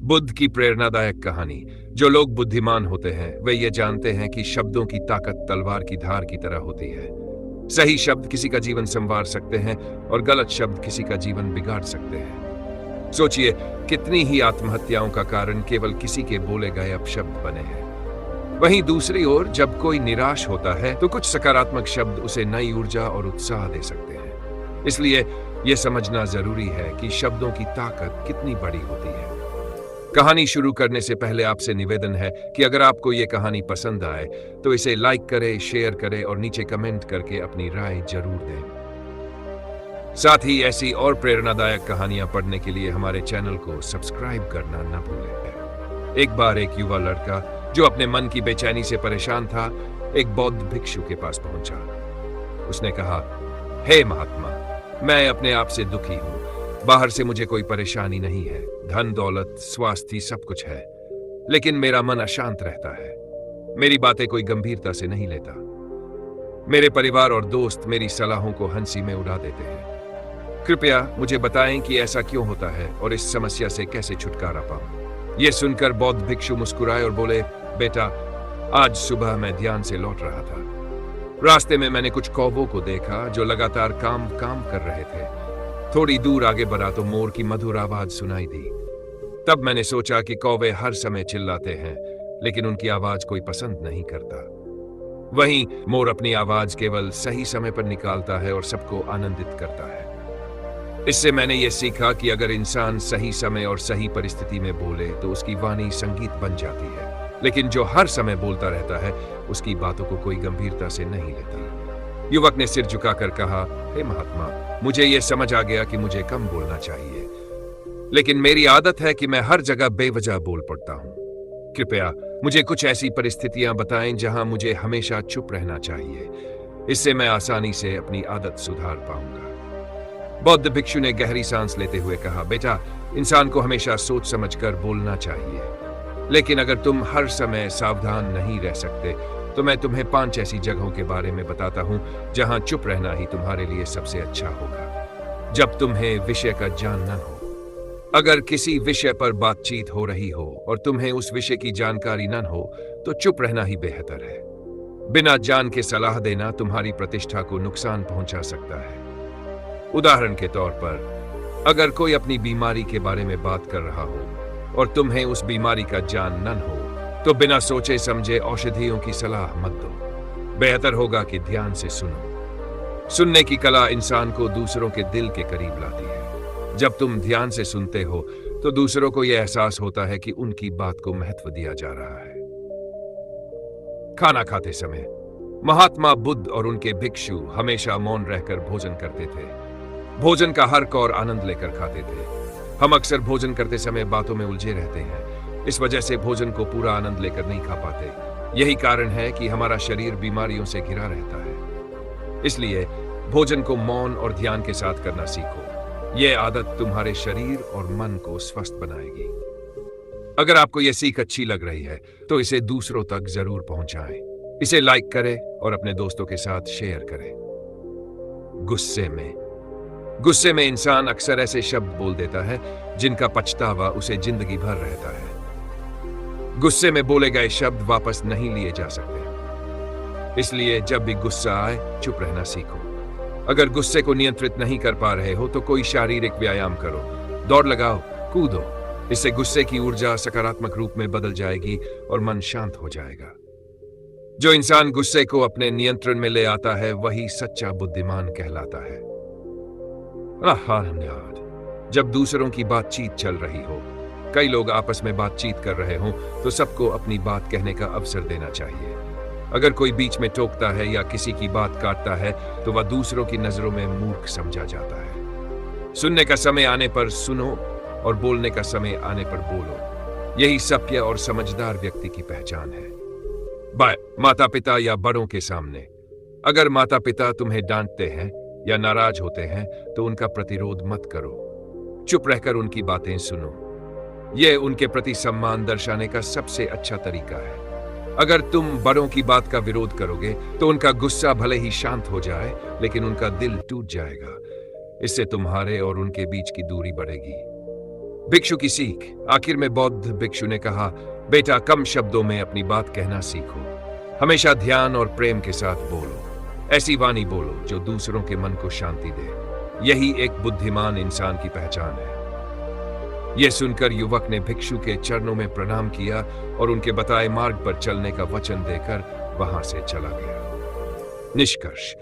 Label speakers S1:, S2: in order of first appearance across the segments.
S1: बुद्ध की प्रेरणादायक कहानी। जो लोग बुद्धिमान होते हैं वे ये जानते हैं कि शब्दों की ताकत तलवार की धार की तरह होती है। सही शब्द किसी का जीवन संवार सकते हैं और गलत शब्द किसी का जीवन बिगाड़ सकते हैं। सोचिए, कितनी ही आत्महत्याओं का कारण केवल किसी के बोले गए अपशब्द बने हैं। वहीं दूसरी ओर जब कोई निराश होता है तो कुछ सकारात्मक शब्द उसे नई ऊर्जा और उत्साह दे सकते हैं। इसलिए यह समझना जरूरी है कि शब्दों की ताकत कितनी बड़ी होती है। कहानी शुरू करने से पहले आपसे निवेदन है कि अगर आपको ये कहानी पसंद आए तो इसे लाइक करें, शेयर करें और नीचे कमेंट करके अपनी राय जरूर दें। साथ ही ऐसी और प्रेरणादायक कहानियां पढ़ने के लिए हमारे चैनल को सब्सक्राइब करना न भूलें। एक बार एक युवा लड़का जो अपने मन की बेचैनी से परेशान था, एक बौद्ध भिक्षु के पास पहुंचा। उसने कहा, हे महात्मा, मैं अपने आप से दुखी हूं। बाहर से मुझे कोई परेशानी नहीं है, धन दौलत स्वास्थ्य सब कुछ है, लेकिन मेरा मन अशांत रहता है। मेरी बातें कोई गंभीरता से नहीं लेता। मेरे परिवार और दोस्त मेरी सलाहों को हंसी में उड़ा देते हैं। कृपया मुझे बताएं कि ऐसा क्यों होता है और इस समस्या से कैसे छुटकारा पाऊं। यह सुनकर बौद्ध भिक्षु मुस्कुराए और बोले, बेटा, आज सुबह मैं ध्यान से लौट रहा था। रास्ते में मैंने कुछ कौवों को देखा जो लगातार काम कर रहे थे। थोड़ी दूर आगे बढ़ा तो मोर की मधुर आवाज सुनाई दी। तब मैंने सोचा कि कौवे हर समय चिल्लाते हैं, लेकिन उनकी आवाज कोई पसंद नहीं करता। वहीं मोर अपनी आवाज केवल सही समय पर निकालता है और सबको आनंदित करता है। इससे मैंने ये सीखा कि अगर इंसान सही समय और सही परिस्थिति में बोले तो उसकी वाणी संगीत बन जाती है, लेकिन जो हर समय बोलता रहता है उसकी बातों को कोई गंभीरता से नहीं लेता। युवक ने सिर झुकाकर कहा, हे महात्मा, मुझे यह समझ आ गया कि मुझे कम बोलना चाहिए, लेकिन मेरी आदत है कि मैं हर जगह बेवजह बोल पड़ता हूं। कृपया मुझे कुछ ऐसी परिस्थितियां बताएं जहां मुझे हमेशा चुप रहना चाहिए। इससे मैं आसानी से अपनी आदत सुधार पाऊंगा। बौद्ध भिक्षु ने गहरी सांस लेते हुए कहा, बेटा, इंसान को हमेशा सोच समझकर बोलना चाहिए, लेकिन अगर तुम हर समय सावधान नहीं रह सकते तो मैं तुम्हें 5 ऐसी जगहों के बारे में बताता हूं जहां चुप रहना ही तुम्हारे लिए सबसे अच्छा होगा। जब तुम्हें विषय का ज्ञान न हो, अगर किसी विषय पर बातचीत हो रही हो और तुम्हें उस विषय की जानकारी न हो तो चुप रहना ही बेहतर है। बिना जान के सलाह देना तुम्हारी प्रतिष्ठा को नुकसान पहुंचा सकता है। उदाहरण के तौर पर, अगर कोई अपनी बीमारी के बारे में बात कर रहा हो और तुम्हें उस बीमारी का ज्ञान न हो तो बिना सोचे समझे औषधियों की सलाह मत दो। बेहतर होगा कि ध्यान से सुनो। सुनने की कला इंसान को दूसरों के दिल के करीब लाती है। जब तुम ध्यान से सुनते हो तो दूसरों को यह एहसास होता है कि उनकी बात को महत्व दिया जा रहा है। खाना खाते समय महात्मा बुद्ध और उनके भिक्षु हमेशा मौन रहकर भोजन करते थे। भोजन का हर कौर आनंद लेकर खाते थे। हम अक्सर भोजन करते समय बातों में उलझे रहते हैं। इस वजह से भोजन को पूरा आनंद लेकर नहीं खा पाते। यही कारण है कि हमारा शरीर बीमारियों से घिरा रहता है। इसलिए भोजन को मौन और ध्यान के साथ करना सीखो। यह आदत तुम्हारे शरीर और मन को स्वस्थ बनाएगी। अगर आपको यह सीख अच्छी लग रही है तो इसे दूसरों तक जरूर पहुंचाएं। इसे लाइक करें और अपने दोस्तों के साथ शेयर करें। गुस्से में इंसान अक्सर ऐसे शब्द बोल देता है जिनका पछतावा उसे जिंदगी भर रहता है। गुस्से में बोले गए शब्द वापस नहीं लिए जा सकते। इसलिए जब भी गुस्सा आए, चुप रहना सीखो। अगर गुस्से को नियंत्रित नहीं कर पा रहे हो तो कोई शारीरिक व्यायाम करो, दौड़ लगाओ, कूदो। इससे गुस्से की ऊर्जा सकारात्मक रूप में बदल जाएगी और मन शांत हो जाएगा। जो इंसान गुस्से को अपने नियंत्रण में ले आता है वही सच्चा बुद्धिमान कहलाता है। जब दूसरों की बातचीत चल रही हो, कई लोग आपस में बातचीत कर रहे हों तो सबको अपनी बात कहने का अवसर देना चाहिए। अगर कोई बीच में टोकता है या किसी की बात काटता है तो वह दूसरों की नजरों में मूर्ख समझा जाता है। सुनने का समय आने पर सुनो और बोलने का समय आने पर बोलो। यही सभ्य और समझदार व्यक्ति की पहचान है। माता पिता या बड़ों के सामने, अगर माता पिता तुम्हें डांटते हैं या नाराज होते हैं तो उनका प्रतिरोध मत करो। चुप रहकर उनकी बातें सुनो। यह उनके प्रति सम्मान दर्शाने का सबसे अच्छा तरीका है। अगर तुम बड़ों की बात का विरोध करोगे तो उनका गुस्सा भले ही शांत हो जाए, लेकिन उनका दिल टूट जाएगा। इससे तुम्हारे और उनके बीच की दूरी बढ़ेगी। भिक्षु की सीख। आखिर में बौद्ध भिक्षु ने कहा, बेटा, कम शब्दों में अपनी बात कहना सीखो। हमेशा ध्यान और प्रेम के साथ बोलो। ऐसी वाणी बोलो जो दूसरों के मन को शांति दे। यही एक बुद्धिमान इंसान की पहचान है। यह सुनकर युवक ने भिक्षु के चरणों में प्रणाम किया और उनके बताए मार्ग पर चलने का वचन देकर वहां से चला गया। निष्कर्ष,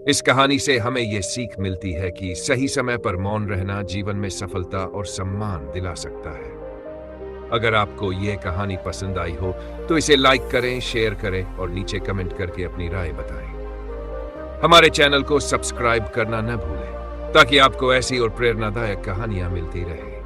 S1: इस कहानी से हमें यह सीख मिलती है कि सही समय पर मौन रहना जीवन में सफलता और सम्मान दिला सकता है। अगर आपको यह कहानी पसंद आई हो तो इसे लाइक करें, शेयर करें और नीचे कमेंट करके अपनी राय बताएं। हमारे चैनल को सब्सक्राइब करना न भूलें ताकि आपको ऐसी और प्रेरणादायक कहानियां मिलती रहें।